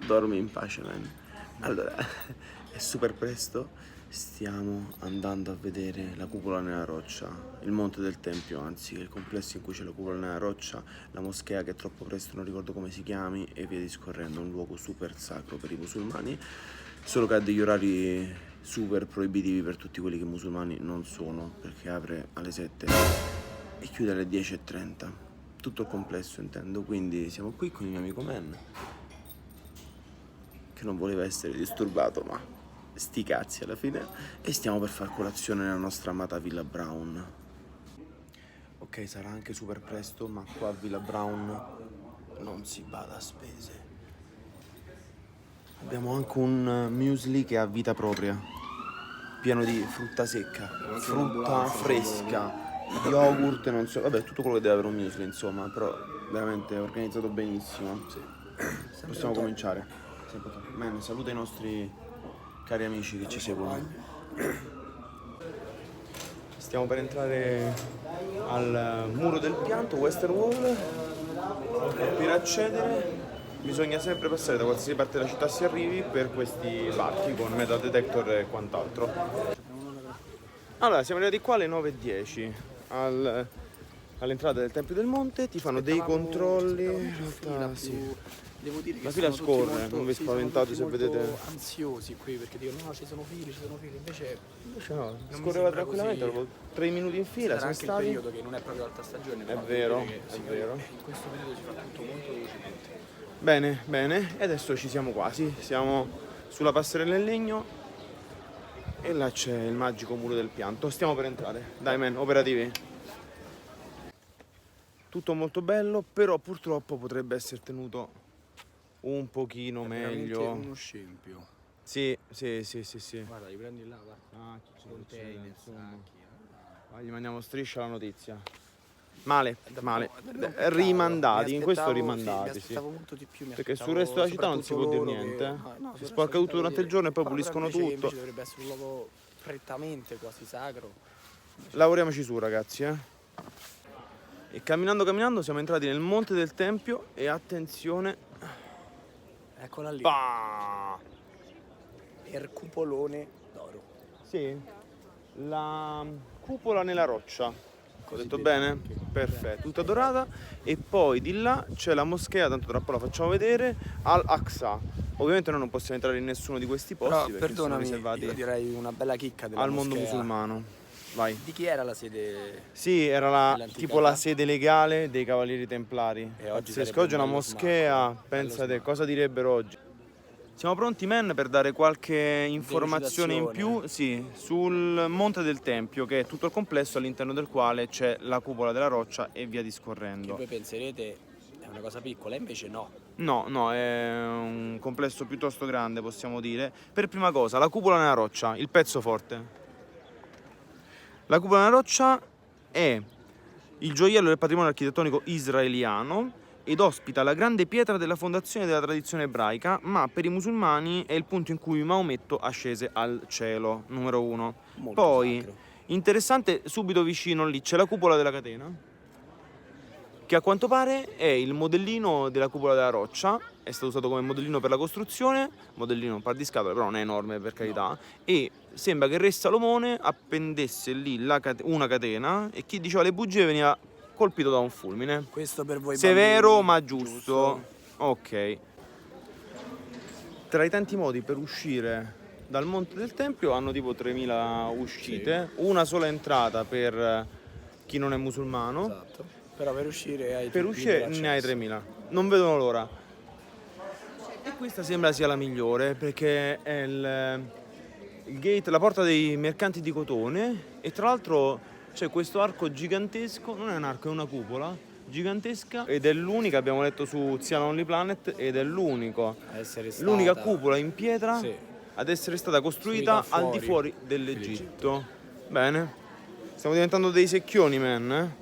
Dormi in pace, man. Allora, è super presto, stiamo andando a vedere la cupola nella roccia, il Monte del Tempio, anzi, il complesso in cui c'è la cupola nella roccia, la moschea che è troppo presto non ricordo come si chiami, e via discorrendo, un luogo super sacro per i musulmani, solo che ha degli orari super proibitivi per tutti quelli che musulmani non sono, perché apre alle 7 e chiude alle 10:30, tutto il complesso intendo, quindi siamo qui con il mio amico Man, che non voleva essere disturbato, ma sti cazzi alla fine, e stiamo per far colazione nella nostra amata Villa Brown. Ok, sarà anche super presto, ma qua a Villa Brown non si bada a spese. Abbiamo anche un muesli che ha vita propria, pieno di frutta secca, frutta fresca, yogurt, non so, vabbè, tutto quello che deve avere un muesli, insomma, però veramente organizzato benissimo. Sì. Possiamo cominciare. Man, saluta i nostri cari amici che ci seguono. Stiamo per entrare al muro del pianto, Western Wall. Per accedere bisogna sempre passare da qualsiasi parte della città si arrivi per questi varchi con metal detector e quant'altro. Allora, siamo arrivati qua alle 9:10 all'entrata del Tempio del Monte, ti fanno dei controlli. In realtà sì. Devo dire che La fila sono tutti scorre, molto, non vi sì, spaventate sono tutti se vedete. molto ansiosi qui perché dicono no, ci sono fili, invece No, mi scorreva sembra tranquillamente, così. dopo 3 minuti in fila, Sarà siamo anche il stati. periodo che non è proprio alta stagione, È ma vero, vedere che è vero. in questo periodo si fa tutto molto velocemente. Bene, bene, e adesso ci siamo quasi, siamo sulla passerella in legno e là c'è il magico muro del pianto, stiamo per entrare, dai man, operativi. Tutto molto bello, però purtroppo potrebbe essere tenuto un pochino È meglio. veramente uno scempio. Sì. Guarda, li prendi là, guarda. Container, sacchi. Gli mandiamo striscia la notizia. Male. Davvero un peccato. Rimandati, Mi in questo aspettavo- rimandati, mi sì. aspettavo molto di più. Perché sul resto della città non si può dire niente. Si sporca tutto durante il giorno e poi puliscono tutto. Invece dovrebbe essere un luogo prettamente quasi sacro. Lavoriamoci su, ragazzi, E camminando siamo entrati nel Monte del Tempio e attenzione. Eccola lì. Bah! Il cupolone d'oro. Sì, la cupola nella roccia. Ho detto bene? Perfetto, tutta dorata. E poi di là c'è la moschea, tanto tra poco la facciamo vedere, Al-Aqsa. Ovviamente noi non possiamo entrare in nessuno di questi posti Però, perché sono perdonami, riservati io direi una bella chicca della al mondo moschea. musulmano. Vai. Di chi era la sede? Sì, era dell'antichità? tipo la sede legale dei Cavalieri Templari. E oggi Pazzesco, sarebbe oggi è un una bello moschea, smacco, pensate, bello cosa direbbero oggi? Siamo pronti, man, per dare qualche informazione in più, Delucidazione. sì, sul Monte del Tempio, che è tutto il complesso all'interno del quale c'è la cupola della roccia e via Che discorrendo. voi penserete è una cosa piccola, invece no. No, è un complesso piuttosto grande, possiamo dire. Per prima cosa, la cupola nella roccia, il pezzo forte. La cupola nella roccia è il gioiello del patrimonio architettonico israeliano ed ospita la grande pietra della fondazione della tradizione ebraica, ma per i musulmani è il punto in cui Maometto ascese al cielo, numero 1. Molto Poi, sacro. interessante, subito vicino lì c'è la cupola della catena, che a quanto pare è il modellino della cupola della roccia, è stato usato come modellino per la costruzione, modellino un par di scatole, però non è enorme per carità, e sembra che il re Salomone appendesse lì una catena e chi diceva le bugie veniva colpito da un fulmine. Questo per voi Severo bambini, ma giusto. Ok. Tra i tanti modi per uscire dal Monte del Tempio hanno tipo 3000 uscite, una sola entrata per chi non è musulmano. Esatto. Però per uscire hai Per uscire ne hai 3000, non vedono l'ora. E questa sembra sia la migliore perché è il gate, la porta dei mercanti di cotone, e tra l'altro c'è questo arco gigantesco, non è un arco, è una cupola gigantesca ed è l'unica, abbiamo letto su Sia Lonely Planet, ed è l'unica cupola in pietra ad essere stata costruita al di fuori dell'Egitto. Bene, stiamo diventando dei secchioni, man.